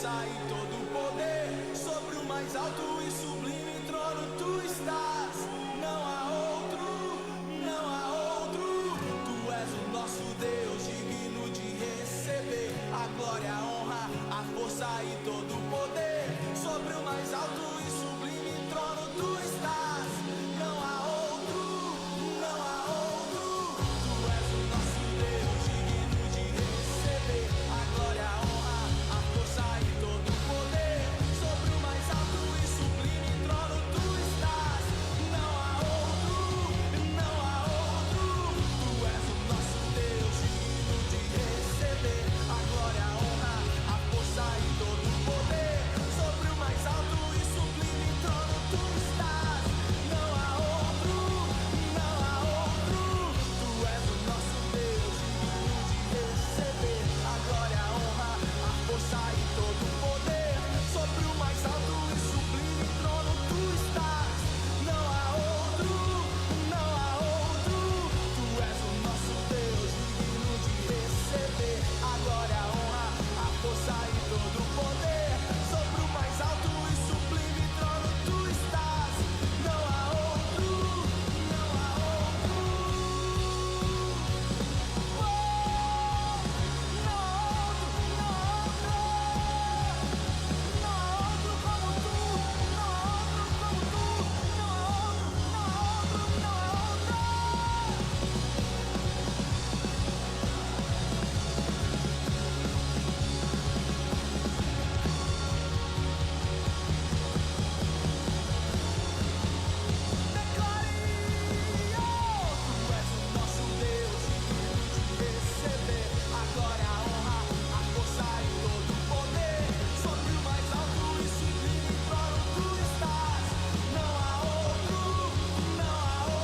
força e todo o poder, sobre o mais alto e sublime trono tu estás. Não há outro, não há outro. Tu és o nosso Deus, digno de receber a glória, a honra, a força e todo o poder, sobre o mais alto e sublime trono tu estás. Não há outro, não há outro. Tu és o nosso Deus, digno de receber a glória, a honra, a força e todo o poder, sobre o mais alto e sublime trono tu estás. Não há outro, não há outro. Tu és o nosso Deus, digno de receber a glória, a honra, a força e todo o poder, sobre o mais alto e sublime trono tu estás. Não há outro, não há outro. Tu és o nosso Deus, digno de receber a glória, a honra, a força e todo o poder, sobre o mais alto e sublime trono tu estás. Não há outro, não há outro. Tu és o nosso Deus, digno de receber a glória, a honra, a força e todo o poder, sobre o mais alto e sublime trono tu estás. Não há outro, não há outro. Não há outro, não há outro. Não há outro como tu, não há outro como tu, não há outro, não há outro, não há outro. Declare, tu és o nosso Deus, digno de receber a glória, a honra, a força e todo o poder, sobre o mais alto e sublime trono tu estás. Não há outro, não há outro. Tu és o nosso Deus, digno de receber a glória, a honra, a força e todo o poder, sobre o mais alto e sublime trono tu estás. Não há outro, não há outro.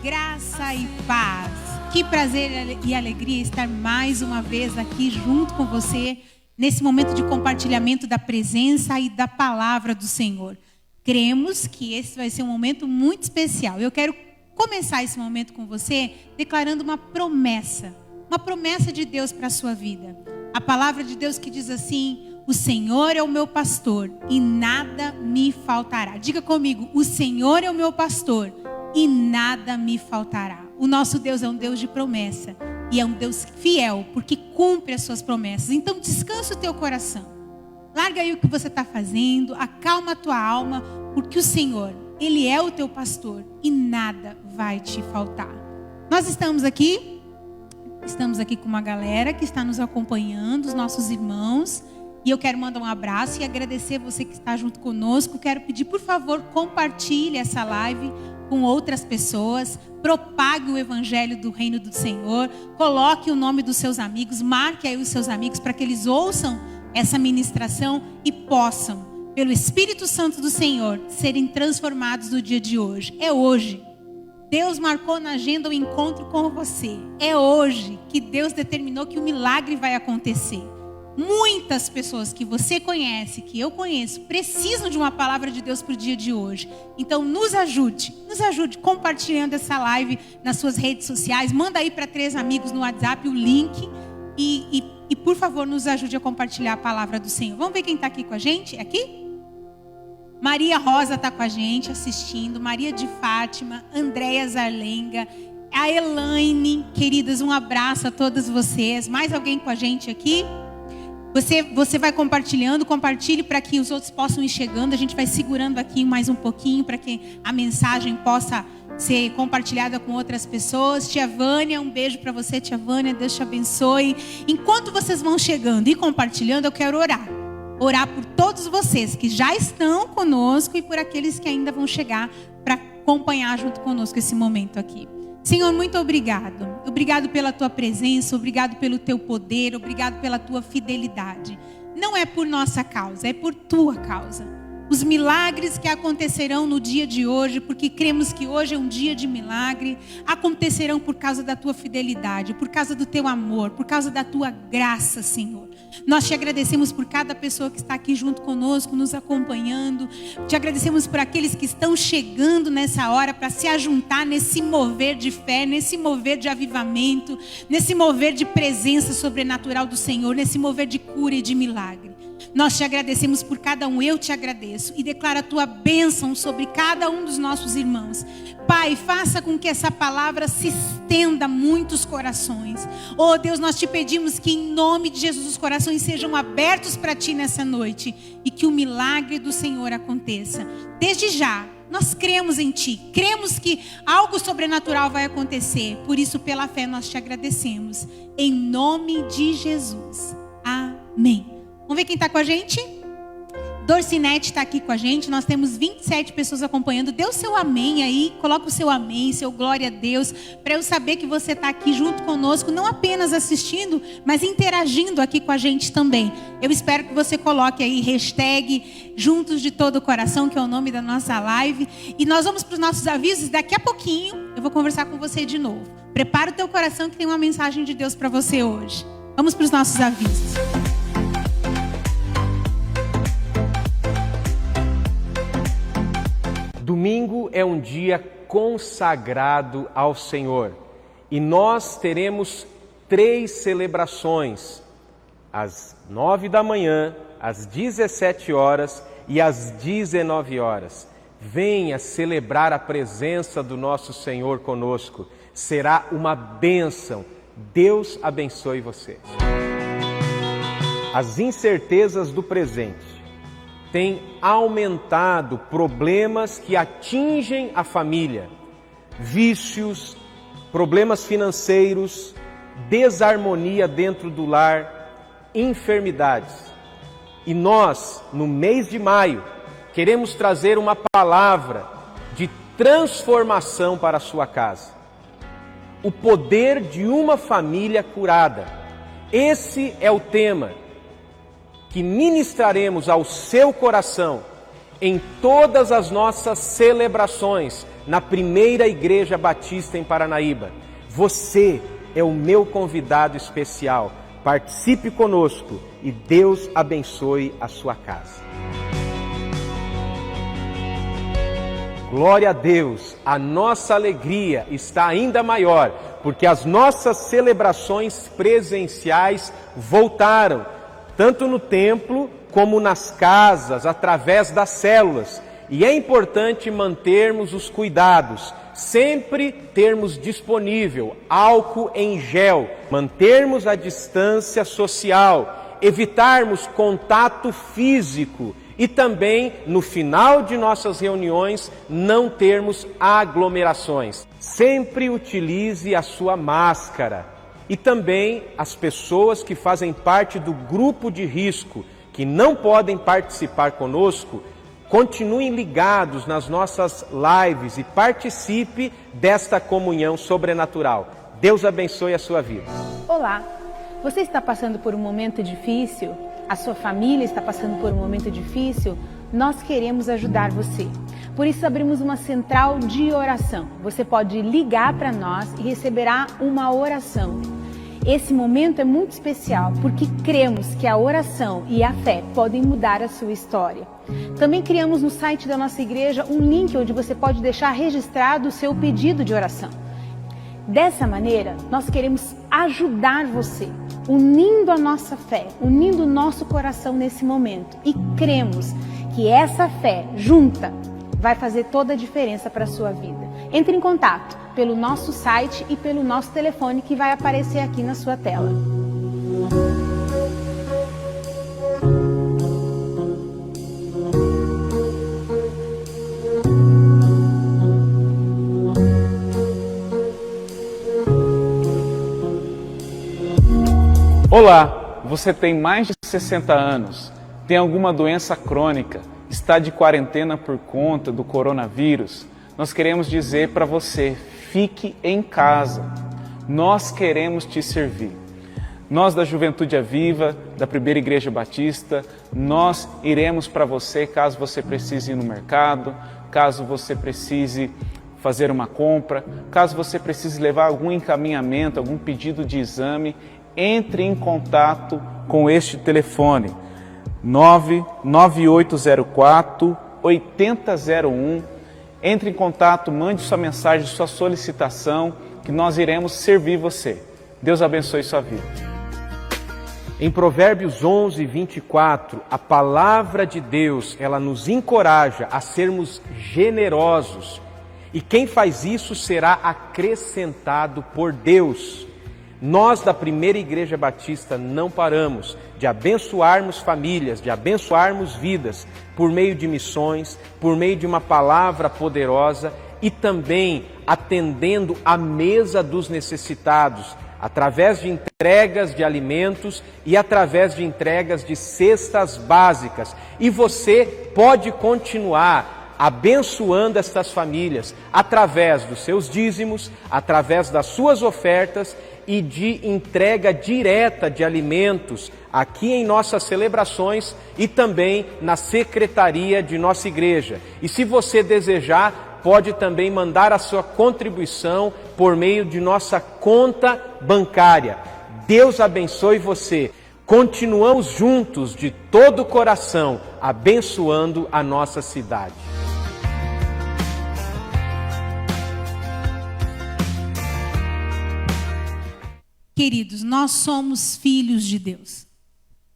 Graça e paz. Que prazer e alegria estar mais uma vez aqui junto com você nesse momento de compartilhamento da presença e da palavra do Senhor. Cremos que esse vai ser um momento muito especial. Eu quero começar esse momento com você declarando uma promessa de Deus para a sua vida. A palavra de Deus que diz assim: o Senhor é o meu pastor e nada me faltará. Diga comigo: o Senhor é o meu pastor e nada me faltará. O nosso Deus é um Deus de promessa e é um Deus fiel, porque cumpre as suas promessas. Então descansa o teu coração, larga aí o que você está fazendo, acalma a tua alma, porque o Senhor, Ele é o teu pastor e nada vai te faltar. Nós estamos aqui com uma galera que está nos acompanhando, os nossos irmãos, e eu quero mandar um abraço e agradecer você que está junto conosco. Quero pedir, por favor, compartilhe essa live com outras pessoas, propague o evangelho do reino do Senhor, coloque o nome dos seus amigos, marque aí os seus amigos para que eles ouçam essa ministração e possam, pelo Espírito Santo do Senhor, serem transformados no dia de hoje. É hoje. Deus marcou na agenda o encontro com você. É hoje que Deus determinou que o milagre vai acontecer. Muitas pessoas que você conhece, que eu conheço, precisam de uma palavra de Deus para o dia de hoje. Então nos ajude compartilhando essa live nas suas redes sociais. Manda aí para 3 amigos no WhatsApp o link e por favor nos ajude a compartilhar a palavra do Senhor. Vamos ver quem está aqui com a gente? Aqui? Maria Rosa está com a gente assistindo, Maria de Fátima, Andréia Zarlenga, a Elaine, queridas, um abraço a todas vocês. Mais alguém com a gente aqui? Você vai compartilhando, compartilhe para que os outros possam ir chegando. A gente vai segurando aqui mais um pouquinho para que a mensagem possa ser compartilhada com outras pessoas. Tia Vânia, um beijo para você, tia Vânia, Deus te abençoe. Enquanto vocês vão chegando e compartilhando, eu quero orar por todos vocês que já estão conosco e por aqueles que ainda vão chegar para acompanhar junto conosco esse momento aqui. Senhor, muito obrigado. Obrigado pela tua presença, obrigado pelo teu poder, obrigado pela tua fidelidade. Não é por nossa causa, é por tua causa. Os milagres que acontecerão no dia de hoje, porque cremos que hoje é um dia de milagre, acontecerão por causa da tua fidelidade, por causa do teu amor, por causa da tua graça, Senhor. Nós te agradecemos por cada pessoa que está aqui junto conosco, nos acompanhando. Te agradecemos por aqueles que estão chegando nessa hora para se ajuntar nesse mover de fé, nesse mover de avivamento, nesse mover de presença sobrenatural do Senhor, nesse mover de cura e de milagre. Nós te agradecemos por cada um, eu te agradeço e declaro a tua bênção sobre cada um dos nossos irmãos. Pai, faça com que essa palavra se estenda a muitos corações. Oh Deus, nós te pedimos que em nome de Jesus os corações sejam abertos para ti nessa noite e que o milagre do Senhor aconteça. Desde já, nós cremos em ti, cremos que algo sobrenatural vai acontecer. Por isso, pela fé, nós te agradecemos. Em nome de Jesus. Amém. Vamos ver quem está com a gente? Dorcinete está aqui com a gente. Nós temos 27 pessoas acompanhando. Dê o seu amém aí. Coloca o seu amém, seu glória a Deus. Para eu saber que você está aqui junto conosco. Não apenas assistindo, mas interagindo aqui com a gente também. Eu espero que você coloque aí hashtag Juntos de Todo o Coração, que é o nome da nossa live. E nós vamos para os nossos avisos. Daqui a pouquinho eu vou conversar com você de novo. Prepara o teu coração que tem uma mensagem de Deus para você hoje. Vamos para os nossos avisos. Domingo é um dia consagrado ao Senhor e nós teremos 3 celebrações, às 9 da manhã, às 17 horas e às 19 horas. Venha celebrar a presença do nosso Senhor conosco, será uma bênção. Deus abençoe você. As incertezas do presente tem aumentado problemas que atingem a família, vícios, problemas financeiros, desarmonia dentro do lar, enfermidades. E nós, no mês de maio, queremos trazer uma palavra de transformação para a sua casa. O poder de uma família curada. Esse é o tema que ministraremos ao seu coração em todas as nossas celebrações na primeira Igreja Batista em Paranaíba. Você é o meu convidado especial. Participe conosco e Deus abençoe a sua casa. Glória a Deus, a nossa alegria está ainda maior, porque as nossas celebrações presenciais voltaram, tanto no templo como nas casas, através das células. E é importante mantermos os cuidados, sempre termos disponível álcool em gel, mantermos a distância social, evitarmos contato físico e também, no final de nossas reuniões, não termos aglomerações. Sempre utilize a sua máscara. E também as pessoas que fazem parte do grupo de risco, que não podem participar conosco, Continuem ligados nas nossas lives e participe desta comunhão sobrenatural. Deus abençoe a sua vida. Olá, você está passando por um momento difícil? A sua família está passando por um momento difícil? Nós queremos ajudar você. Por isso abrimos uma central de oração. Você pode ligar para nós e receberá uma oração. Esse momento é muito especial porque cremos que a oração e a fé podem mudar a sua história. Também criamos no site da nossa igreja um link onde você pode deixar registrado o seu pedido de oração. Dessa maneira, nós queremos ajudar você, unindo a nossa fé, unindo o nosso coração nesse momento. E cremos que essa fé junta vai fazer toda a diferença para a sua vida. Entre em contato pelo nosso site e pelo nosso telefone que vai aparecer aqui na sua tela. Olá, você tem mais de 60 anos, tem alguma doença crônica, está de quarentena por conta do coronavírus? Nós queremos dizer para você, fique em casa. Nós queremos te servir. Nós da Juventude Aviva, da Primeira Igreja Batista, nós iremos para você caso você precise ir no mercado, caso você precise fazer uma compra, caso você precise levar algum encaminhamento, algum pedido de exame, entre em contato com este telefone 99804 8001. Entre em contato, mande sua mensagem, sua solicitação, que nós iremos servir você. Deus abençoe sua vida. Em Provérbios 11, 24, a palavra de Deus, ela nos encoraja a sermos generosos. E quem faz isso será acrescentado por Deus. Nós da Primeira Igreja Batista não paramos de abençoarmos famílias, de abençoarmos vidas por meio de missões, por meio de uma palavra poderosa e também atendendo a mesa dos necessitados, através de entregas de alimentos e através de entregas de cestas básicas. E você pode continuar abençoando estas famílias através dos seus dízimos, através das suas ofertas e de entrega direta de alimentos aqui em nossas celebrações e também na secretaria de nossa igreja. E se você desejar, pode também mandar a sua contribuição por meio de nossa conta bancária. Deus abençoe você. Continuamos juntos de todo o coração, abençoando a nossa cidade. Queridos, nós somos filhos de Deus.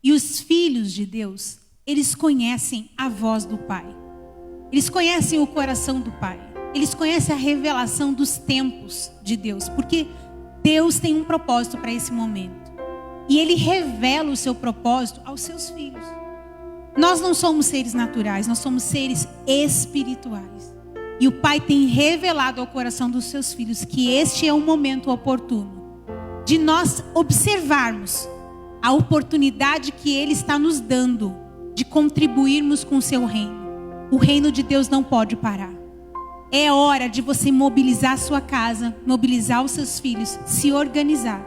E os filhos de Deus, eles conhecem a voz do Pai. Eles conhecem o coração do Pai. Eles conhecem a revelação dos tempos de Deus. Porque Deus tem um propósito para esse momento. E Ele revela o seu propósito aos seus filhos. Nós não somos seres naturais, nós somos seres espirituais. E o Pai tem revelado ao coração dos seus filhos que este é um momento oportuno de nós observarmos a oportunidade que Ele está nos dando de contribuirmos com o seu reino. O reino de Deus não pode parar. É hora de você mobilizar a sua casa, mobilizar os seus filhos, se organizar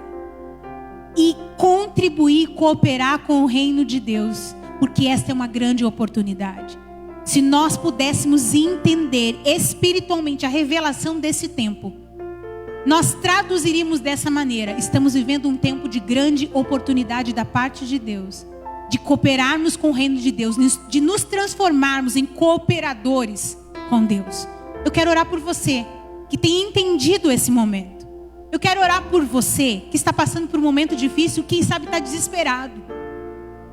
e contribuir, cooperar com o reino de Deus, porque esta é uma grande oportunidade. Se nós pudéssemos entender espiritualmente a revelação desse tempo, nós traduziríamos dessa maneira: estamos vivendo um tempo de grande oportunidade da parte de Deus, de cooperarmos com o reino de Deus, de nos transformarmos em cooperadores com Deus. Eu quero orar por você que tem entendido esse momento. Eu quero orar por você que está passando por um momento difícil, quem sabe está desesperado,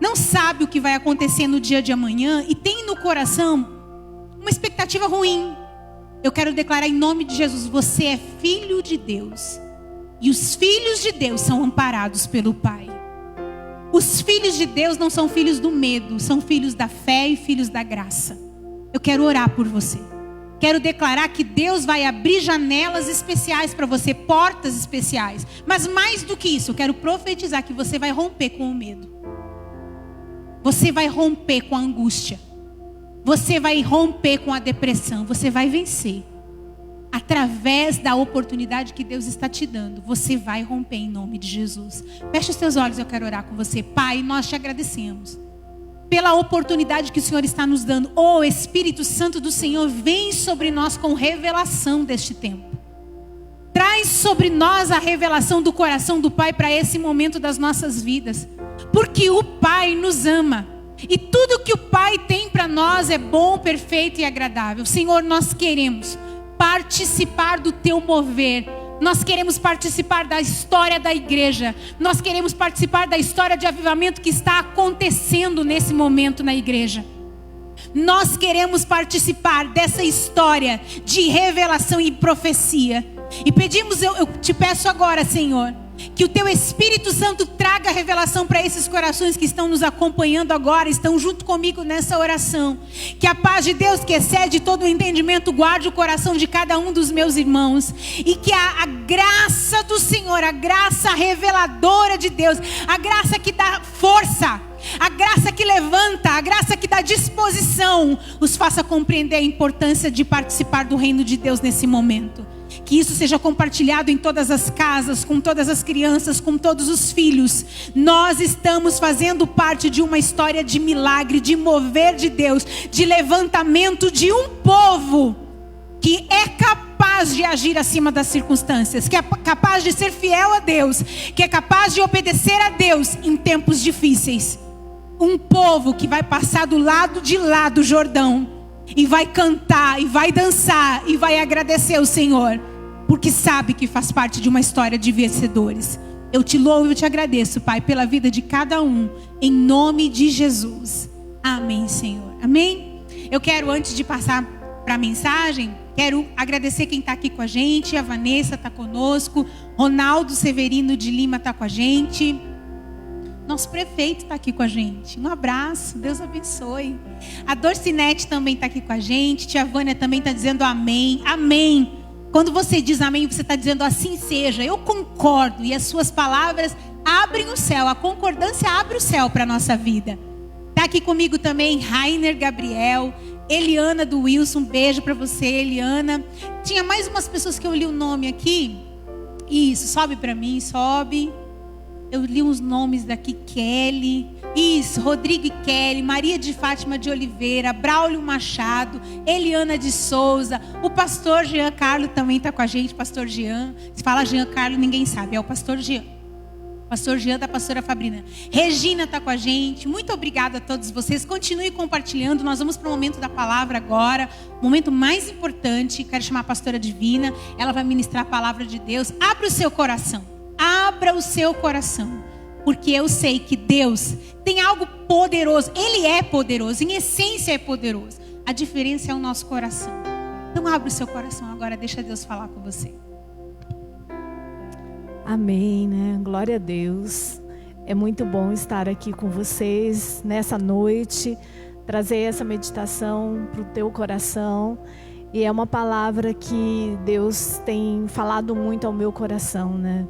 não sabe o que vai acontecer no dia de amanhã e tem no coração uma expectativa ruim. Eu quero declarar em nome de Jesus: você é filho de Deus. E os filhos de Deus são amparados pelo Pai. Os filhos de Deus não são filhos do medo, são filhos da fé e filhos da graça. Eu quero orar por você. Quero declarar que Deus vai abrir janelas especiais para você, portas especiais. Mas mais do que isso, eu quero profetizar que você vai romper com o medo. Você vai romper com a angústia. Você vai romper com a depressão, você vai vencer. Através da oportunidade que Deus está te dando, você vai romper em nome de Jesus. Feche os seus olhos, eu quero orar com você. Pai, nós te agradecemos pela oportunidade que o Senhor está nos dando. Oh, Espírito Santo do Senhor, vem sobre nós com revelação deste tempo. Traz sobre nós a revelação do coração do Pai para esse momento das nossas vidas. Porque o Pai nos ama. E tudo que o Pai tem para nós é bom, perfeito e agradável. Senhor, nós queremos participar do teu mover. Nós queremos participar da história da igreja. Nós queremos participar da história de avivamento que está acontecendo nesse momento na igreja. Nós queremos participar dessa história de revelação e profecia. E pedimos, eu te peço agora, Senhor, que o teu Espírito Santo traga revelação para esses corações que estão nos acompanhando agora, estão junto comigo nessa oração. Que a paz de Deus, que excede todo o entendimento, guarde o coração de cada um dos meus irmãos. E que a graça do Senhor, a graça reveladora de Deus, a graça que dá força, a graça que levanta, a graça que dá disposição, os faça compreender a importância de participar do reino de Deus nesse momento. Que isso seja compartilhado em todas as casas, com todas as crianças, com todos os filhos. Nós estamos fazendo parte de uma história de milagre, de mover de Deus, de levantamento de um povo que é capaz de agir acima das circunstâncias, que é capaz de ser fiel a Deus, que é capaz de obedecer a Deus em tempos difíceis. Um povo que vai passar do lado de lá do Jordão e vai cantar, e vai dançar, e vai agradecer o Senhor, porque sabe que faz parte de uma história de vencedores. Eu te louvo e eu te agradeço, Pai, pela vida de cada um, em nome de Jesus. Amém, Senhor. Amém? Eu quero, antes de passar para a mensagem, quero agradecer quem está aqui com a gente. A Vanessa está conosco, Ronaldo Severino de Lima está com a gente, nosso prefeito está aqui com a gente. Um abraço, Deus abençoe. A Dorcinete também está aqui com a gente. Tia Vânia também está dizendo amém. Amém. Quando você diz amém, você está dizendo assim seja. Eu concordo. E as suas palavras abrem o céu. A concordância abre o céu para a nossa vida. Está aqui comigo também Rainer Gabriel, Eliana do Wilson. Um beijo para você, Eliana. Tinha mais umas pessoas que eu li o nome aqui. Isso, sobe para mim, sobe. Eu li uns nomes daqui, Kelly, isso, Rodrigo e Kelly, Maria de Fátima de Oliveira, Braulio Machado, Eliana de Souza, o pastor Jean Carlo também está com a gente, pastor Jean. Se fala Jean Carlo, ninguém sabe, é o pastor Jean. Pastor Jean da pastora Fabrina. Regina está com a gente, muito obrigada a todos vocês. Continue compartilhando, nós vamos para o momento da palavra agora, o momento mais importante. Quero chamar a pastora Divina, ela vai ministrar a palavra de Deus. Abra o seu coração. Abra o seu coração, porque eu sei que Deus tem algo poderoso. Ele é poderoso, em essência é poderoso. A diferença é o nosso coração. Então abra o seu coração agora, deixa Deus falar com você. Amém, né? Glória a Deus. É muito bom estar aqui com vocês nessa noite, trazer essa meditação para o teu coração. E é uma palavra que Deus tem falado muito ao meu coração, né?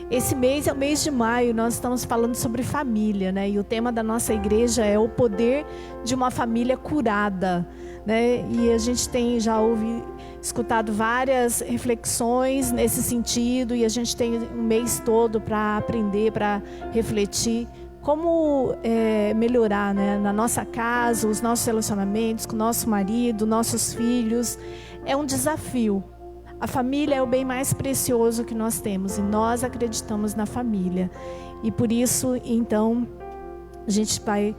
Esse mês é o mês de maio, nós estamos falando sobre família, né? E o tema da nossa igreja é o poder de uma família curada, né? E a gente tem já escutado várias reflexões nesse sentido, e a gente tem um mês todo para aprender, para refletir como melhorar, né? Na nossa casa, os nossos relacionamentos com o nosso marido, nossos filhos. É um desafio. A família é o bem mais precioso que nós temos e nós acreditamos na família. E por isso, então, a gente vai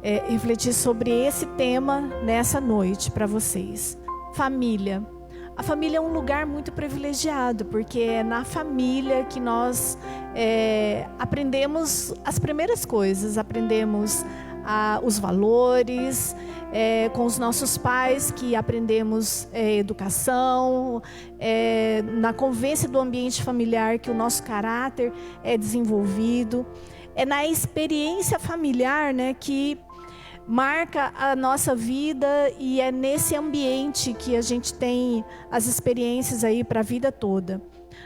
refletir sobre esse tema nessa noite para vocês. Família. A família é um lugar muito privilegiado, porque é na família que nós aprendemos as primeiras coisas, aprendemos os valores, com os nossos pais que aprendemos educação, na convivência do ambiente familiar que o nosso caráter é desenvolvido, é na experiência familiar, né, que marca a nossa vida, e é nesse ambiente que a gente tem as experiências aí para a vida toda.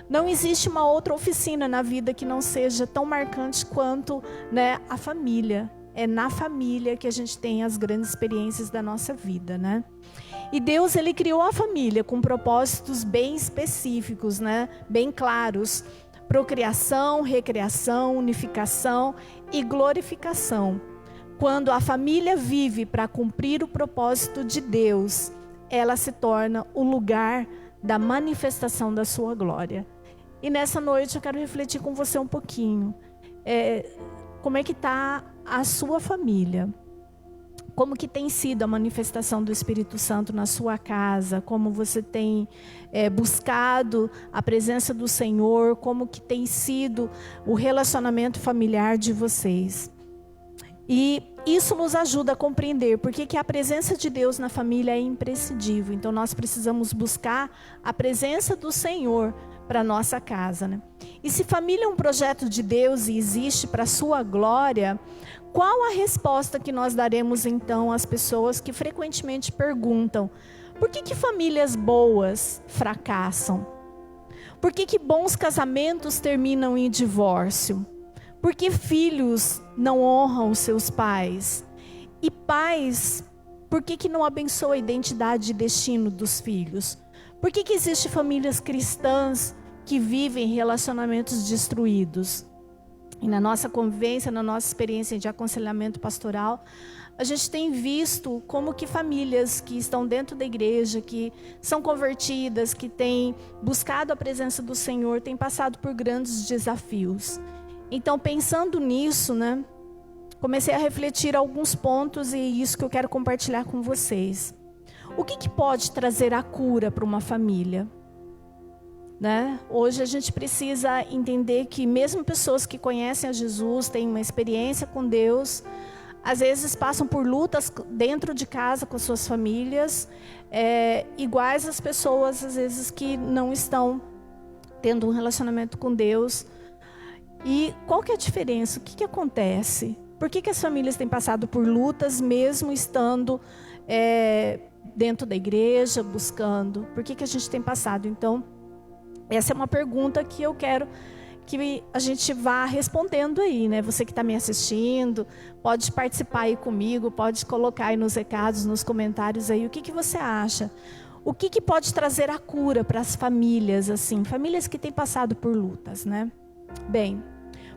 Não existe uma outra oficina na vida que não seja tão marcante quanto, né, a família. é na família que a gente tem as grandes experiências da nossa vida, né? E Deus, ele criou a família com propósitos bem específicos, né? Bem claros. Procriação, recriação, unificação e glorificação. Quando a família vive para cumprir o propósito de Deus, ela se torna o lugar da manifestação da sua glória. E nessa noite eu quero refletir com você um pouquinho. Como é que está a sua família? Como que tem sido a manifestação do Espírito Santo na sua casa? Como você tem buscado a presença do Senhor? Como que tem sido o relacionamento familiar de vocês? E isso nos ajuda a compreender por que a presença de Deus na família é imprescindível. Então nós precisamos buscar a presença do Senhor para a nossa casa, né? E se família é um projeto de Deus e existe para a sua glória, qual a resposta que nós daremos então às pessoas que frequentemente perguntam: por que famílias boas fracassam? Por que bons casamentos terminam em divórcio? Por que filhos não honram os seus pais? E pais, por que não abençoam a identidade e destino dos filhos? Por que existem famílias cristãs que vivem relacionamentos destruídos? E na nossa convivência, na nossa experiência de aconselhamento pastoral, a gente tem visto como que famílias que estão dentro da igreja, que são convertidas, que têm buscado a presença do Senhor, têm passado por grandes desafios. Então, pensando nisso, né, comecei a refletir alguns pontos e isso que eu quero compartilhar com vocês. O que pode trazer a cura para uma família? Né? Hoje a gente precisa entender que mesmo pessoas que conhecem a Jesus, têm uma experiência com Deus, às vezes passam por lutas dentro de casa com suas famílias, iguais às pessoas às vezes que não estão tendo um relacionamento com Deus. E qual que é a diferença? O que acontece? Por que as famílias têm passado por lutas mesmo estando dentro da igreja, buscando? Por que a gente tem passado? Então, essa é uma pergunta que eu quero que a gente vá respondendo aí, né? Você que está me assistindo, pode participar aí comigo, pode colocar aí nos recados, nos comentários aí, o que você acha? O que pode trazer a cura para as famílias, assim, famílias que têm passado por lutas, né? Bem,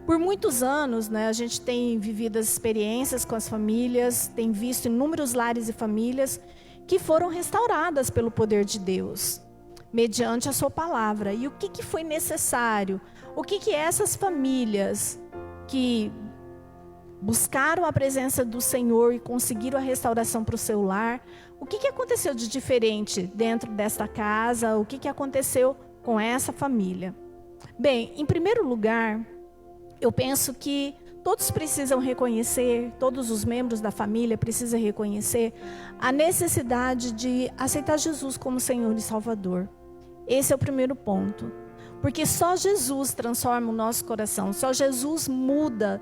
por muitos anos, né, a gente tem vivido as experiências com as famílias, tem visto inúmeros lares e famílias que foram restauradas pelo poder de Deus, mediante a sua palavra. E o que foi necessário? O que essas famílias que buscaram a presença do Senhor e conseguiram a restauração para o seu lar, o que aconteceu de diferente dentro desta casa? O que aconteceu com essa família? Bem, em primeiro lugar, eu penso que todos precisam reconhecer, todos os membros da família precisam reconhecer a necessidade de aceitar Jesus como Senhor e Salvador. Esse é o primeiro ponto. Porque só Jesus transforma o nosso coração, só Jesus muda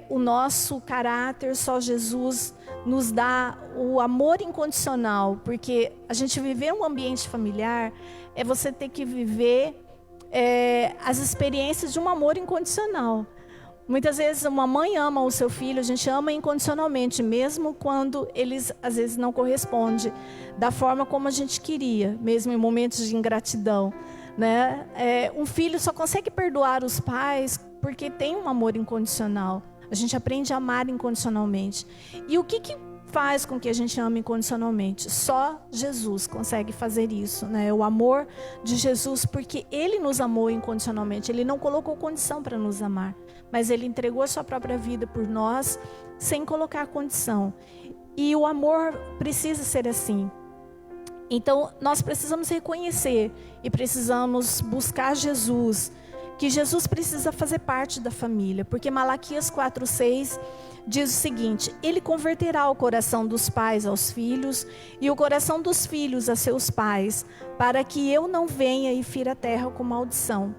o nosso caráter, só Jesus nos dá o amor incondicional. Porque a gente viver um ambiente familiar é você ter que viver as experiências de um amor incondicional. Muitas vezes uma mãe ama o seu filho, a gente ama incondicionalmente, mesmo quando eles às vezes não correspondem da forma como a gente queria, mesmo em momentos de ingratidão, né? Um filho só consegue perdoar os pais porque tem um amor incondicional. A gente aprende a amar incondicionalmente. E o que faz com que a gente ame incondicionalmente? Só Jesus consegue fazer isso, né? O amor de Jesus, porque Ele nos amou incondicionalmente. Ele não colocou condição para nos amar, mas Ele entregou a sua própria vida por nós sem colocar condição. E o amor precisa ser assim. Então nós precisamos reconhecer e precisamos buscar Jesus, que Jesus precisa fazer parte da família, porque Malaquias 4:6 diz o seguinte: Ele converterá o coração dos pais aos filhos e o coração dos filhos a seus pais, para que eu não venha e fira a terra com maldição.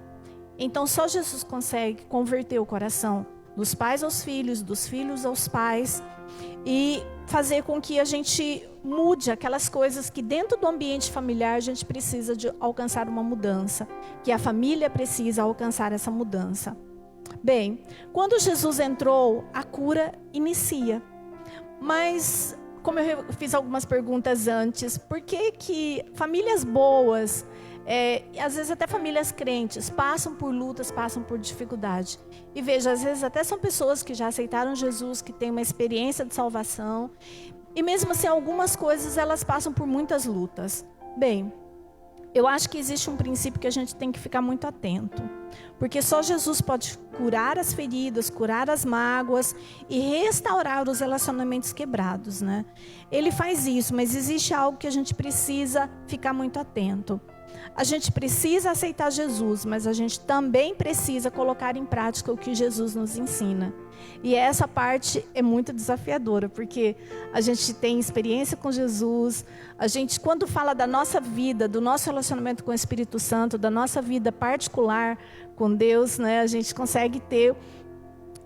Então só Jesus consegue converter o coração dos pais aos filhos, dos filhos aos pais, e fazer com que a gente mude aquelas coisas que dentro do ambiente familiar a gente precisa de alcançar uma mudança, que a família precisa alcançar essa mudança. Bem, quando Jesus entrou, a cura inicia. Mas, como eu fiz algumas perguntas antes, por que famílias boas, às vezes até famílias crentes, passam por lutas, passam por dificuldade? E veja, às vezes até são pessoas que já aceitaram Jesus, que têm uma experiência de salvação, e mesmo assim algumas coisas elas passam por muitas lutas. Bem, eu acho que existe um princípio que a gente tem que ficar muito atento. Porque só Jesus pode curar as feridas, curar as mágoas e restaurar os relacionamentos quebrados, né? Ele faz isso, mas existe algo que a gente precisa ficar muito atento. A gente precisa aceitar Jesus, mas a gente também precisa colocar em prática o que Jesus nos ensina. E essa parte é muito desafiadora, porque a gente tem experiência com Jesus, a gente, quando fala da nossa vida, do nosso relacionamento com o Espírito Santo, da nossa vida particular com Deus, né, a gente consegue ter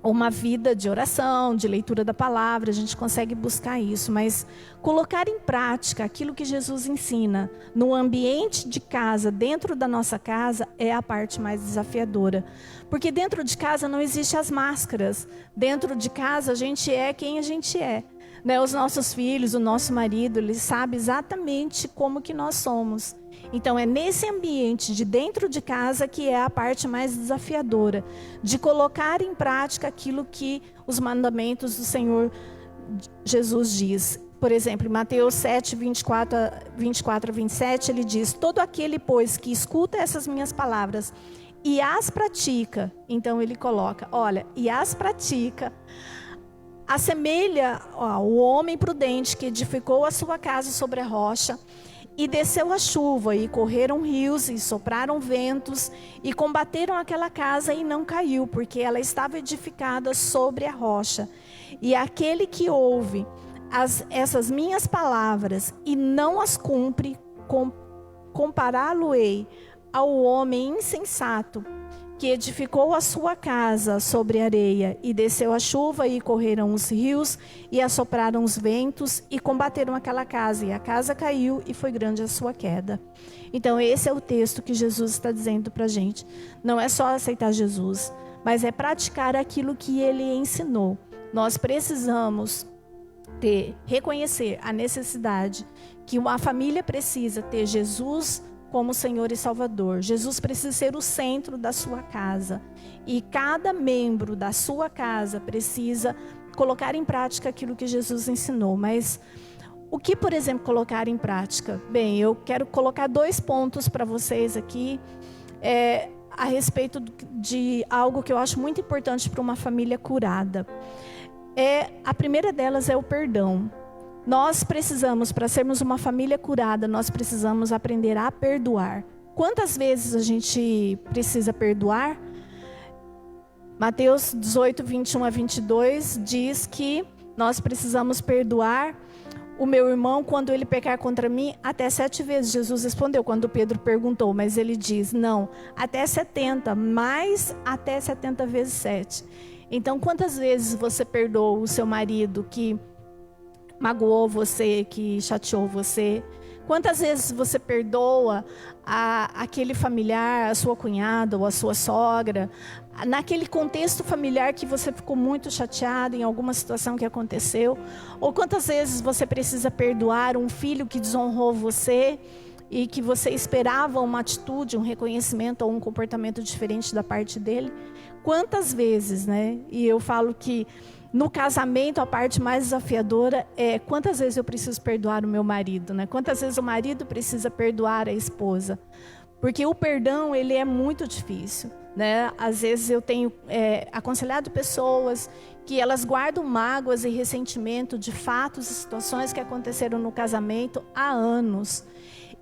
uma vida de oração, de leitura da palavra, a gente consegue buscar isso, mas colocar em prática aquilo que Jesus ensina no ambiente de casa, dentro da nossa casa, é a parte mais desafiadora. Porque dentro de casa não existem as máscaras, dentro de casa a gente é quem a gente é. Né? Os nossos filhos, o nosso marido, ele sabe exatamente como que nós somos. Então é nesse ambiente de dentro de casa que é a parte mais desafiadora, de colocar em prática aquilo que os mandamentos do Senhor Jesus diz. Por exemplo, em Mateus 7, 24 a 27, ele diz: todo aquele, pois, que escuta essas minhas palavras e as pratica, então ele coloca, olha, e as pratica, assemelha ao homem prudente que edificou a sua casa sobre a rocha. E desceu a chuva, e correram rios, e sopraram ventos, e combateram aquela casa, e não caiu, porque ela estava edificada sobre a rocha. E aquele que ouve essas minhas palavras, e não as cumpre, compará-lo-ei ao homem insensato, que edificou a sua casa sobre areia, e desceu a chuva, e correram os rios, e assopraram os ventos, e combateram aquela casa, e a casa caiu, e foi grande a sua queda. Então esse é o texto que Jesus está dizendo para a gente. Não é só aceitar Jesus, mas é praticar aquilo que ele ensinou. Nós precisamos reconhecer a necessidade que uma família precisa ter Jesus como Senhor e Salvador. Jesus precisa ser o centro da sua casa. E cada membro da sua casa precisa colocar em prática aquilo que Jesus ensinou. Mas o que, por exemplo, colocar em prática? Bem, eu quero colocar 2 pontos para vocês aqui, a respeito de algo que eu acho muito importante para uma família curada. A primeira delas é o perdão. Nós precisamos, para sermos uma família curada, nós precisamos aprender a perdoar. Quantas vezes a gente precisa perdoar? Mateus 18, 21 a 22 diz que nós precisamos perdoar o meu irmão quando ele pecar contra mim até 7 vezes. Jesus respondeu quando Pedro perguntou, mas ele diz, não, até 70, mais até 70 vezes 7. Então, quantas vezes você perdoa o seu marido que magoou você, que chateou você? Quantas vezes você perdoa aquele familiar, a sua cunhada ou a sua sogra, naquele contexto familiar que você ficou muito chateado em alguma situação que aconteceu? Ou quantas vezes você precisa perdoar um filho que desonrou você e que você esperava uma atitude, um reconhecimento ou um comportamento diferente da parte dele? Quantas vezes, né? E eu falo que no casamento, a parte mais desafiadora é quantas vezes eu preciso perdoar o meu marido, né? Quantas vezes o marido precisa perdoar a esposa. Porque o perdão, ele é muito difícil, né? Às vezes eu tenho aconselhado pessoas que elas guardam mágoas e ressentimento de fatos e situações que aconteceram no casamento há anos.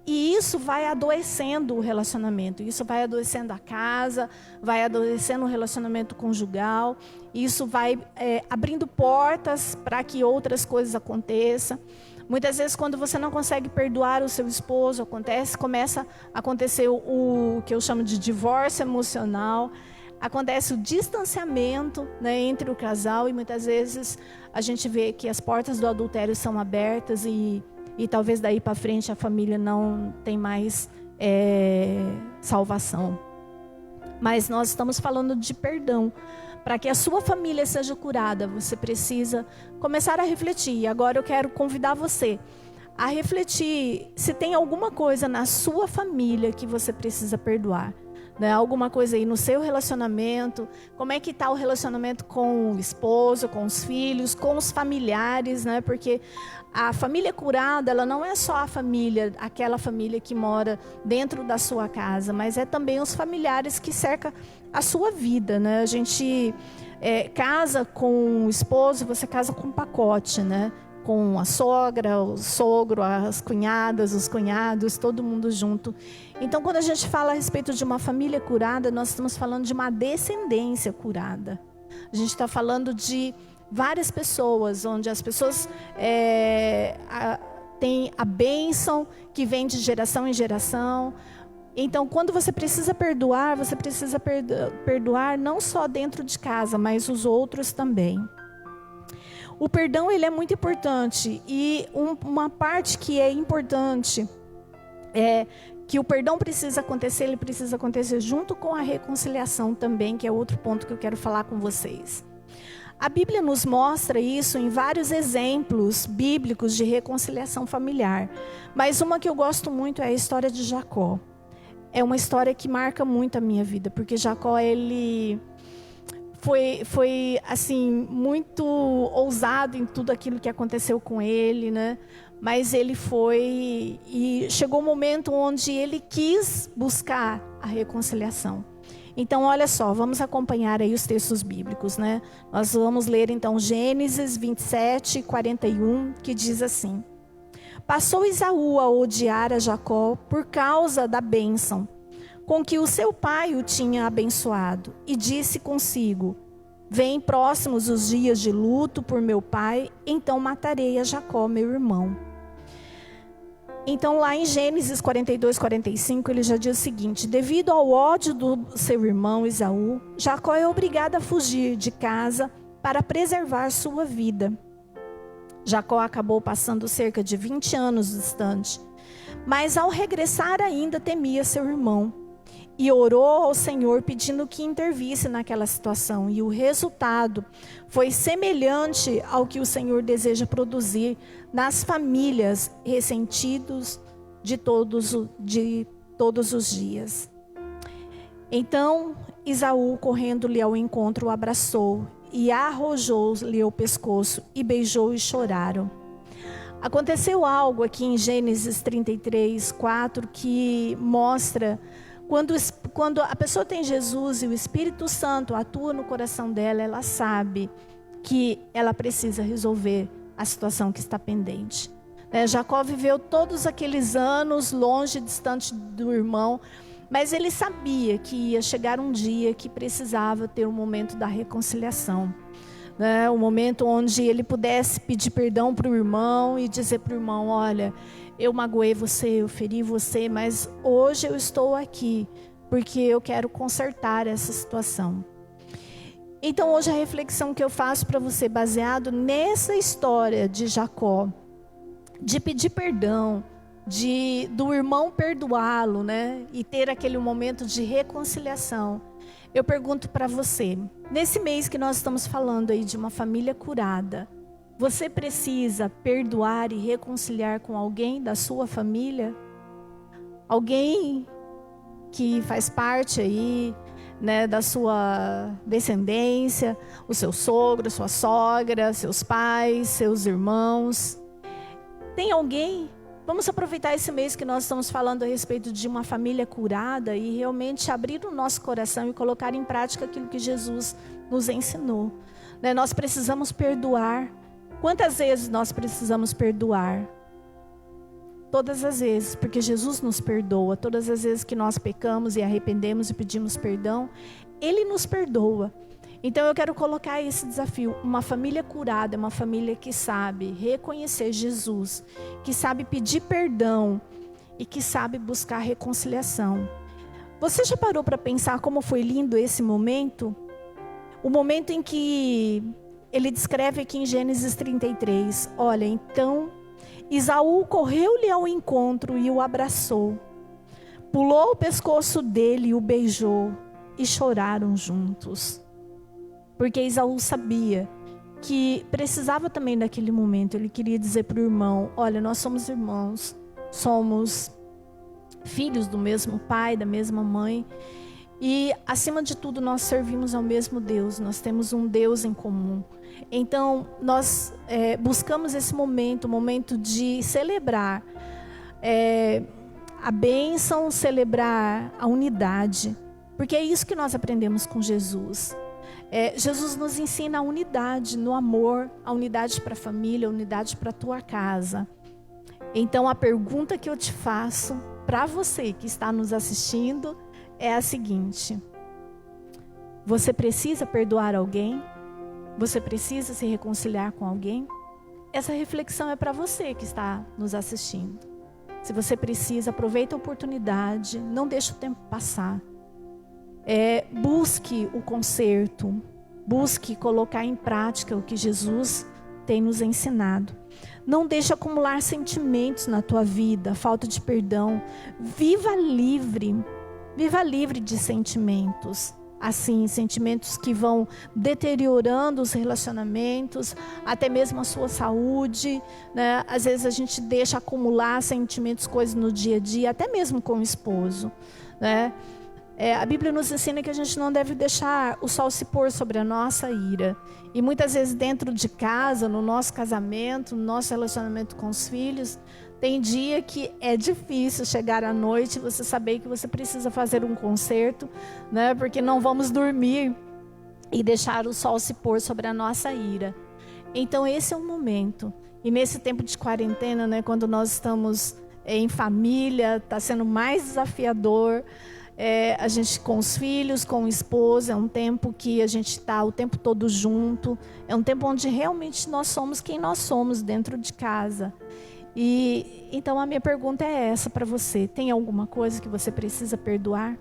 E isso vai adoecendo o relacionamento, isso vai adoecendo a casa, vai adoecendo o relacionamento conjugal, isso vai abrindo portas para que outras coisas aconteçam. Muitas vezes, quando você não consegue perdoar o seu esposo, começa a acontecer o que eu chamo de divórcio emocional, acontece o distanciamento, né, entre o casal, e muitas vezes a gente vê que as portas do adultério são abertas e talvez daí para frente a família não tem mais salvação. mas nós estamos falando de perdão. Para que a sua família seja curada, você precisa começar a refletir. E agora eu quero convidar você a refletir se tem alguma coisa na sua família que você precisa perdoar. Né? Alguma coisa aí no seu relacionamento, como é que está o relacionamento com o esposo, com os filhos, com os familiares, né? Porque a família curada, ela não é só a família, aquela família que mora dentro da sua casa, mas é também os familiares que cercam a sua vida, né? A gente casa com o esposo, você casa com um pacote, né? Com a sogra, o sogro, as cunhadas, os cunhados, todo mundo junto. Então, quando a gente fala a respeito de uma família curada, nós estamos falando de uma descendência curada. A gente está falando de várias pessoas, onde as pessoas têm a bênção que vem de geração em geração. Então, quando você precisa perdoar perdoar não só dentro de casa, mas os outros também. O perdão, ele é muito importante, e uma parte que é importante é que o perdão precisa acontecer, ele precisa acontecer junto com a reconciliação também, que é outro ponto que eu quero falar com vocês. A Bíblia nos mostra isso em vários exemplos bíblicos de reconciliação familiar, mas uma que eu gosto muito é a história de Jacó. É uma história que marca muito a minha vida, porque Jacó, ele foi assim, muito ousado em tudo aquilo que aconteceu com ele, né? Mas ele foi, e chegou um momento onde ele quis buscar a reconciliação. Então, olha só, vamos acompanhar aí os textos bíblicos, né? Nós vamos ler então Gênesis 27, 41, que diz assim: Passou Esaú a odiar a Jacó por causa da bênção com que o seu pai o tinha abençoado, e disse consigo: Vêm próximos os dias de luto por meu pai, então matarei a Jacó, meu irmão. Então, lá em Gênesis 42, 45, ele já diz o seguinte: devido ao ódio do seu irmão Esaú, Jacó é obrigado a fugir de casa para preservar sua vida. Jacó acabou passando cerca de 20 anos distante, mas ao regressar ainda temia seu irmão. E orou ao Senhor pedindo que intervisse naquela situação. E o resultado foi semelhante ao que o Senhor deseja produzir nas famílias ressentidos de todos os dias. Então Esaú, correndo-lhe ao encontro, o abraçou e arrojou-lhe o pescoço e beijou e choraram. Aconteceu algo aqui em Gênesis 33, 4 que mostra... Quando a pessoa tem Jesus e o Espírito Santo atua no coração dela, ela sabe que ela precisa resolver a situação que está pendente. Jacó viveu todos aqueles anos longe, distante do irmão, mas ele sabia que ia chegar um dia que precisava ter um momento da reconciliação. Um momento onde ele pudesse pedir perdão para o irmão e dizer para o irmão: olha, eu magoei você, eu feri você, mas hoje eu estou aqui porque eu quero consertar essa situação. Então hoje a reflexão que eu faço para você, baseado nessa história de Jacó, de pedir perdão, do irmão perdoá-lo, né? E ter aquele momento de reconciliação. Eu pergunto para você, nesse mês que nós estamos falando aí de uma família curada, você precisa perdoar e reconciliar com alguém da sua família? Alguém que faz parte aí, né, da sua descendência, o seu sogro, sua sogra, seus pais, seus irmãos. Tem alguém? Vamos aproveitar esse mês que nós estamos falando a respeito de uma família curada e realmente abrir o nosso coração e colocar em prática aquilo que Jesus nos ensinou. Nós precisamos perdoar. Quantas vezes nós precisamos perdoar? Todas as vezes, porque Jesus nos perdoa. Todas as vezes que nós pecamos e arrependemos e pedimos perdão, Ele nos perdoa. Então eu quero colocar esse desafio. Uma família curada é uma família que sabe reconhecer Jesus, que sabe pedir perdão e que sabe buscar reconciliação. Você já parou para pensar como foi lindo esse momento? O momento em que ele descreve aqui em Gênesis 33. Olha, então Esaú correu-lhe ao encontro e o abraçou. Pulou o pescoço dele e o beijou. e choraram juntos. Porque Esaú sabia que precisava também daquele momento. Ele queria dizer para o irmão: olha, nós somos irmãos, somos filhos do mesmo pai, da mesma mãe. E, acima de tudo, nós servimos ao mesmo Deus. Nós temos um Deus em comum. Então, nós buscamos esse momento, o momento de celebrar a bênção, celebrar a unidade. Porque é isso que nós aprendemos com Jesus. Jesus nos ensina a unidade no amor, a unidade para a família, a unidade para a tua casa. Então, a pergunta que eu te faço para você que está nos assistindo é a seguinte: você precisa perdoar alguém? Você precisa se reconciliar com alguém? Essa reflexão é para você que está nos assistindo. Se você precisa, aproveita a oportunidade, não deixe o tempo passar. Busque o conserto, busque colocar em prática o que Jesus tem nos ensinado. Não deixe acumular sentimentos na tua vida, falta de perdão. Viva livre de sentimentos. Assim, sentimentos que vão deteriorando os relacionamentos, até mesmo a sua saúde, né? Às vezes a gente deixa acumular sentimentos, coisas no dia a dia, até mesmo com o esposo, né? A Bíblia nos ensina que a gente não deve deixar o sol se pôr sobre a nossa ira. E muitas vezes dentro de casa, no nosso casamento, no nosso relacionamento com os filhos, tem dia que é difícil chegar à noite e você saber que você precisa fazer um conserto, né? Porque não vamos dormir e deixar o sol se pôr sobre a nossa ira. Então esse é o momento. E nesse tempo de quarentena, né, quando nós estamos em família, está sendo mais desafiador. A gente com os filhos, com o esposo, é um tempo que a gente está o tempo todo junto. É um tempo onde realmente nós somos quem nós somos dentro de casa. E então a minha pergunta é essa para você: tem alguma coisa que você precisa perdoar?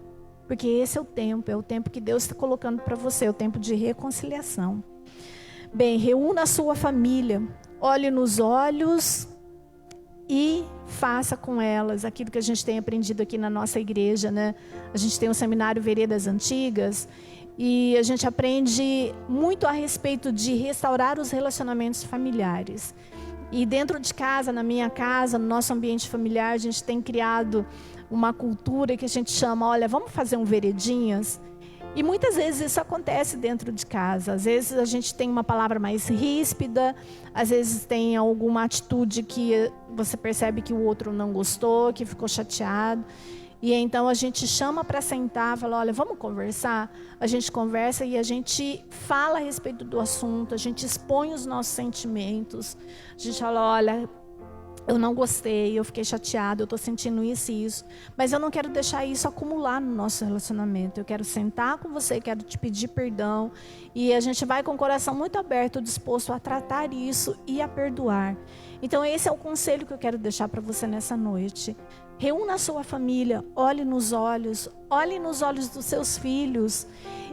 Porque esse é o tempo que Deus está colocando para você, é o tempo de reconciliação. Bem, reúna a sua família, olhe nos olhos e faça com elas aquilo que a gente tem aprendido aqui na nossa igreja, né? A gente tem um seminário Veredas Antigas e a gente aprende muito a respeito de restaurar os relacionamentos familiares. E dentro de casa, na minha casa, no nosso ambiente familiar, a gente tem criado uma cultura que a gente chama, olha, vamos fazer um veredinhas? E muitas vezes isso acontece dentro de casa. Às vezes a gente tem uma palavra mais ríspida, às vezes tem alguma atitude que você percebe que o outro não gostou, que ficou chateado. E então a gente chama para sentar, fala, olha, vamos conversar? A gente conversa e a gente fala a respeito do assunto, a gente expõe os nossos sentimentos. A gente fala, olha, eu não gostei, eu fiquei chateado, eu estou sentindo isso e isso. Mas eu não quero deixar isso acumular no nosso relacionamento. Eu quero sentar com você, quero te pedir perdão. E a gente vai com o coração muito aberto, disposto a tratar isso e a perdoar. Então esse é o conselho que eu quero deixar para você nessa noite. Reúna a sua família, olhe nos olhos dos seus filhos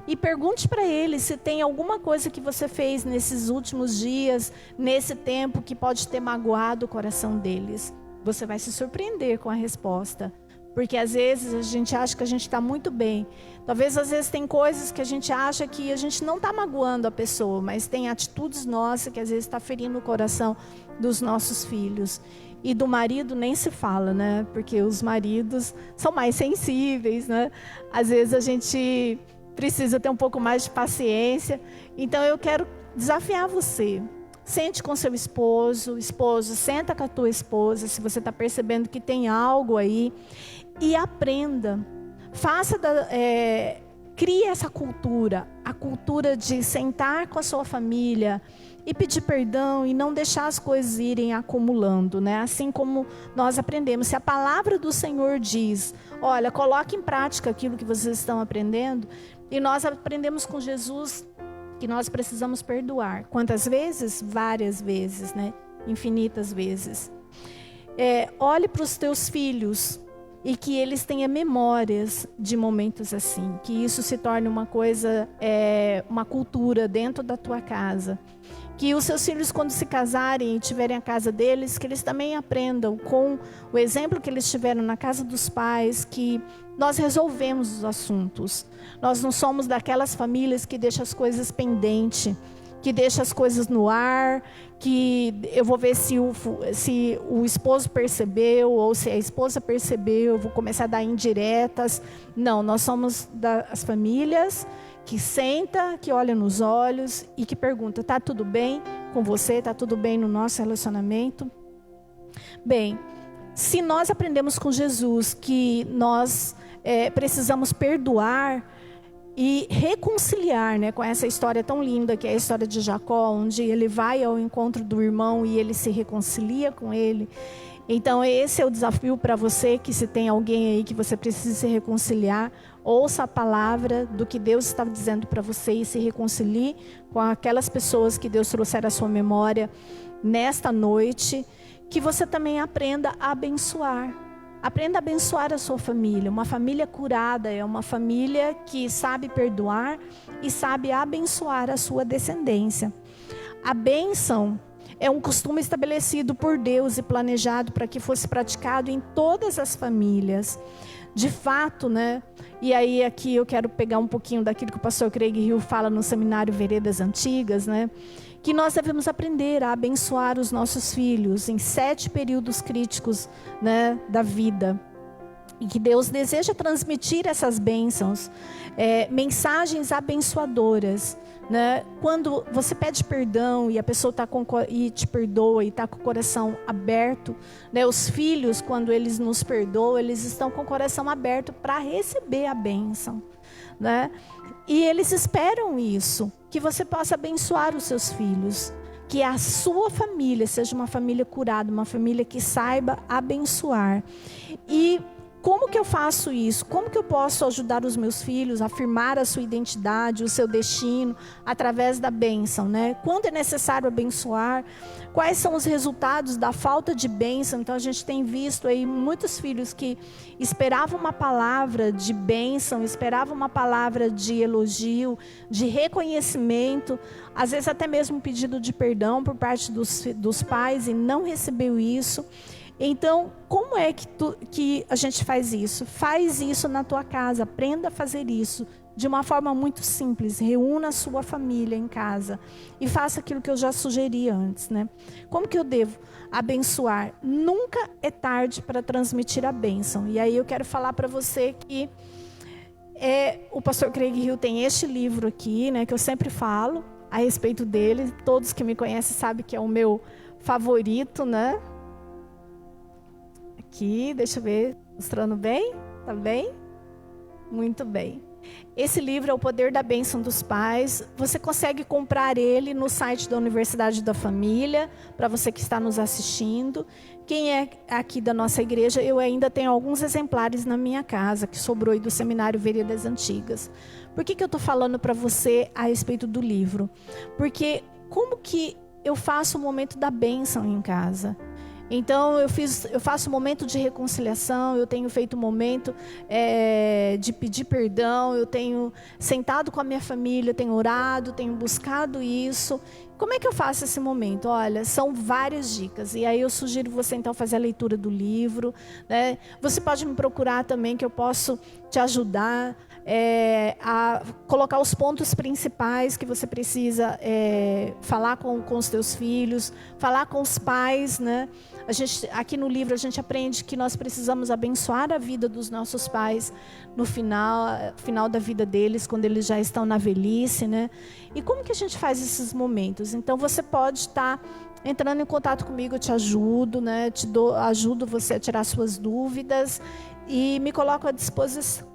e pergunte para eles se tem alguma coisa que você fez nesses últimos dias, nesse tempo, que pode ter magoado o coração deles. Você vai se surpreender com a resposta, porque às vezes a gente acha que a gente está muito bem. Talvez às vezes tem coisas que a gente acha que a gente não está magoando a pessoa, mas tem atitudes nossas que às vezes está ferindo o coração dos nossos filhos. E do marido nem se fala, né? Porque os maridos são mais sensíveis, né? Às vezes a gente precisa ter um pouco mais de paciência. Então eu quero desafiar você. Sente com seu esposo, senta com a tua esposa, se você está percebendo que tem algo aí. E aprenda. Crie essa cultura, a cultura de sentar com a sua família e pedir perdão e não deixar as coisas irem acumulando, né? Assim como nós aprendemos, se a palavra do Senhor diz, olha, coloque em prática aquilo que vocês estão aprendendo, e nós aprendemos com Jesus que nós precisamos perdoar. Quantas vezes? Várias vezes, né? Infinitas vezes. Olhe para os teus filhos e que eles tenham memórias de momentos assim, que isso se torne uma coisa, uma cultura dentro da tua casa. Que os seus filhos, quando se casarem e tiverem a casa deles, que eles também aprendam com o exemplo que eles tiveram na casa dos pais, que nós resolvemos os assuntos. Nós não somos daquelas famílias que deixam as coisas pendentes, que deixam as coisas no ar, que eu vou ver se o esposo percebeu ou se a esposa percebeu, eu vou começar a dar indiretas. Não, nós somos das famílias que senta, que olha nos olhos e que pergunta: está tudo bem com você? Está tudo bem no nosso relacionamento? Bem, se nós aprendemos com Jesus que nós precisamos perdoar e reconciliar, né, com essa história tão linda que é a história de Jacó, onde ele vai ao encontro do irmão e ele se reconcilia com ele. Então esse é o desafio para você, que se tem alguém aí que você precisa se reconciliar, ouça a palavra do que Deus está dizendo para você e se reconcilie com aquelas pessoas que Deus trouxer à sua memória nesta noite. Que você também aprenda a abençoar. Aprenda a abençoar a sua família. Uma família curada é uma família que sabe perdoar e sabe abençoar a sua descendência. A bênção é um costume estabelecido por Deus e planejado para que fosse praticado em todas as famílias. De fato, né? E aí aqui eu quero pegar um pouquinho daquilo que o pastor Craig Hill fala no seminário Veredas Antigas, né? Que nós devemos aprender a abençoar os nossos filhos em 7 períodos críticos, né, da vida. E que Deus deseja transmitir essas bênçãos, mensagens abençoadoras, né? Quando você pede perdão e a pessoa e te perdoa e está com o coração aberto, né? Os filhos, quando eles nos perdoam, eles estão com o coração aberto para receber a bênção, né? E eles esperam isso, que você possa abençoar os seus filhos, que a sua família seja uma família curada, uma família que saiba abençoar. E como que eu faço isso? Como que eu posso ajudar os meus filhos a afirmar a sua identidade, o seu destino, através da bênção, né? Quando é necessário abençoar? Quais são os resultados da falta de bênção? Então a gente tem visto aí muitos filhos que esperavam uma palavra de bênção, esperavam uma palavra de elogio, de reconhecimento, às vezes até mesmo um pedido de perdão por parte dos pais, e não recebeu isso. Então, como é que a gente faz isso? Faz isso na tua casa, aprenda a fazer isso de uma forma muito simples. Reúna a sua família em casa e faça aquilo que eu já sugeri antes, né? Como que eu devo abençoar? Nunca é tarde para transmitir a bênção. E aí eu quero falar para você que o pastor Craig Hill tem este livro aqui, né, que eu sempre falo a respeito dele. Todos que me conhecem sabem que é o meu favorito, né? Aqui, deixa eu ver, mostrando bem? Tá bem? Muito bem. Esse livro é O Poder da Bênção dos Pais. Você consegue comprar ele no site da Universidade da Família, para você que está nos assistindo. Quem é aqui da nossa igreja, eu ainda tenho alguns exemplares na minha casa, que sobrou aí do seminário Veredas Antigas. Por que eu estou falando para você a respeito do livro? Porque como que eu faço o momento da bênção em casa? Então eu faço um momento de reconciliação, eu tenho feito um momento de pedir perdão, eu tenho sentado com a minha família, tenho orado, tenho buscado isso. Como é que eu faço esse momento? Olha, são várias dicas. E aí eu sugiro você então fazer a leitura do livro, né? Você pode me procurar também, que eu posso te ajudar a colocar os pontos principais que você precisa falar com os teus filhos, falar com os pais, né? Aqui no livro a gente aprende que nós precisamos abençoar a vida dos nossos pais no final da vida deles, quando eles já estão na velhice, né? E como que a gente faz esses momentos? Então você pode estar entrando em contato comigo, eu te ajudo, né? Ajudo você a tirar suas dúvidas e me coloco à disposição.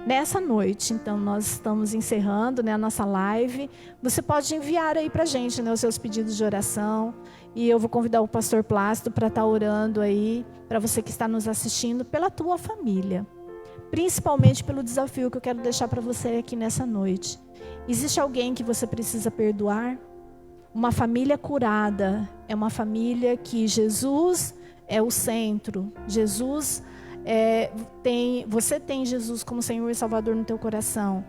Nessa noite, então, nós estamos encerrando, né, a nossa live. Você pode enviar aí para a gente, né, os seus pedidos de oração. E eu vou convidar o pastor Plácido para estar orando aí, para você que está nos assistindo, pela tua família. Principalmente pelo desafio que eu quero deixar para você aqui nessa noite. Existe alguém que você precisa perdoar? Uma família curada é uma família que Jesus é o centro. Você tem Jesus como Senhor e Salvador no teu coração.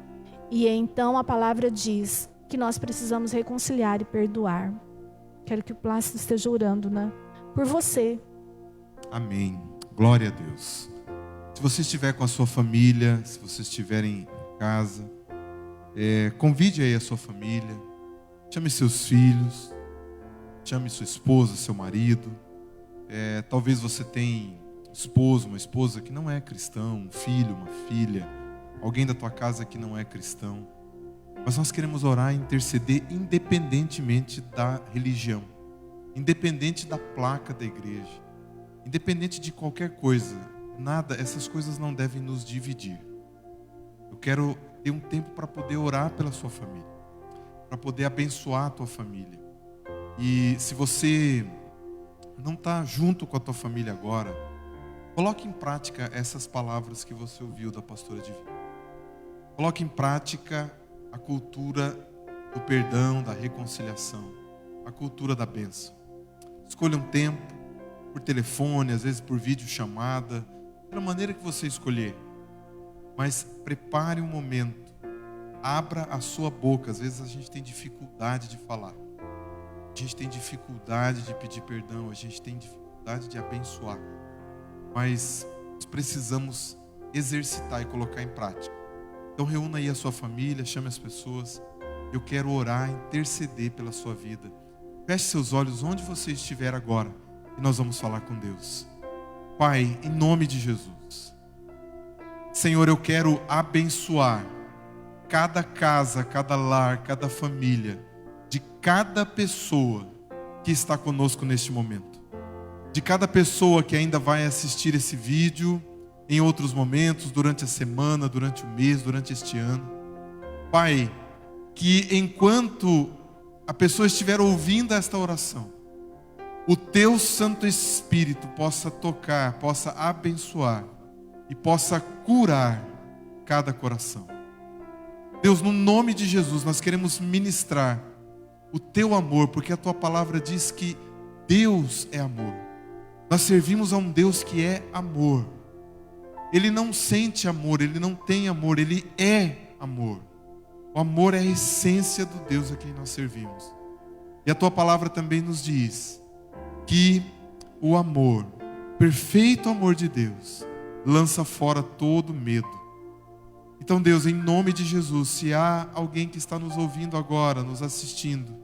E então a palavra diz que nós precisamos reconciliar e perdoar. Quero que o Plácido esteja orando, né? Por você. Amém. Glória a Deus. Se você estiver com a sua família, se você estiver em casa, convide aí a sua família, chame seus filhos, chame sua esposa, seu marido. Talvez você tenha esposo, uma esposa que não é cristão, um filho, uma filha, alguém da tua casa que não é cristão. Mas nós queremos orar e interceder independentemente da religião, independente da placa da igreja, independente de qualquer coisa. Nada, essas coisas não devem nos dividir. Eu quero ter um tempo para poder orar pela sua família, para poder abençoar a tua família. E se você não está junto com a tua família agora, coloque em prática essas palavras que você ouviu da pastora Divina. Coloque em prática a cultura do perdão, da reconciliação, a cultura da bênção. Escolha um tempo, por telefone, às vezes por videochamada, da maneira que você escolher. Mas prepare um momento, abra a sua boca. Às vezes a gente tem dificuldade de falar, a gente tem dificuldade de pedir perdão, a gente tem dificuldade de abençoar. Mas nós precisamos exercitar e colocar em prática. Então reúna aí a sua família, chame as pessoas. Eu quero orar, interceder pela sua vida. Feche seus olhos onde você estiver agora e nós vamos falar com Deus. Pai, em nome de Jesus, Senhor, eu quero abençoar cada casa, cada lar, cada família, de cada pessoa que está conosco neste momento, de cada pessoa que ainda vai assistir esse vídeo em outros momentos, durante a semana, durante o mês, durante este ano. Pai, que enquanto a pessoa estiver ouvindo esta oração, o Teu Santo Espírito possa tocar, possa abençoar e possa curar cada coração. Deus, no nome de Jesus, nós queremos ministrar o Teu amor, porque a Tua palavra diz que Deus é amor. Nós servimos a um Deus que é amor. Ele não sente amor, Ele não tem amor, Ele é amor. O amor é a essência do Deus a quem nós servimos. E a Tua palavra também nos diz que o amor, perfeito amor de Deus, lança fora todo medo. Então, Deus, em nome de Jesus, se há alguém que está nos ouvindo agora, nos assistindo,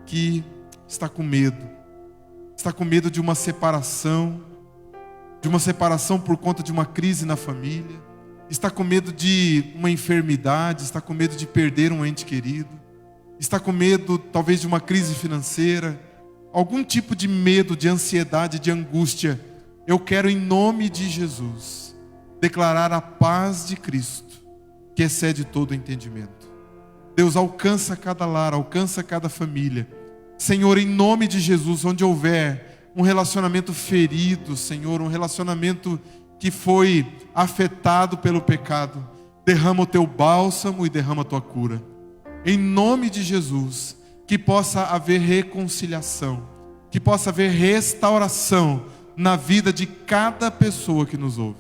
que está com medo de uma separação por conta de uma crise na família, está com medo de uma enfermidade, está com medo de perder um ente querido, está com medo talvez de uma crise financeira, algum tipo de medo, de ansiedade, de angústia, eu quero em nome de Jesus declarar a paz de Cristo, que excede todo entendimento. Deus, alcança cada lar, alcança cada família. Senhor, em nome de Jesus, onde houver um relacionamento ferido, Senhor, um relacionamento que foi afetado pelo pecado, derrama o Teu bálsamo e derrama a Tua cura. Em nome de Jesus, que possa haver reconciliação, que possa haver restauração na vida de cada pessoa que nos ouve.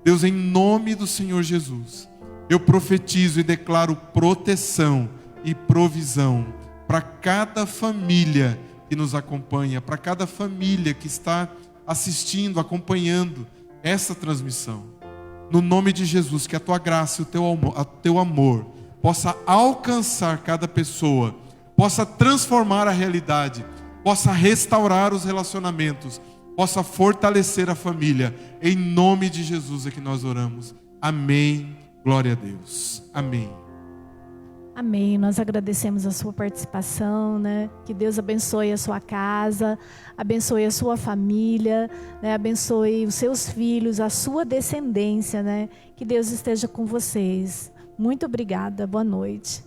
Deus, em nome do Senhor Jesus, eu profetizo e declaro proteção e provisão para cada família que nos acompanha, para cada família que está assistindo, acompanhando essa transmissão. No nome de Jesus, que a Tua graça e o Teu amor possa alcançar cada pessoa, possa transformar a realidade, possa restaurar os relacionamentos, possa fortalecer a família. Em nome de Jesus é que nós oramos. Amém. Glória a Deus. Amém. Amém. Nós agradecemos a sua participação, né? Que Deus abençoe a sua casa, abençoe a sua família, né? Abençoe os seus filhos, a sua descendência, né? Que Deus esteja com vocês. Muito obrigada. Boa noite.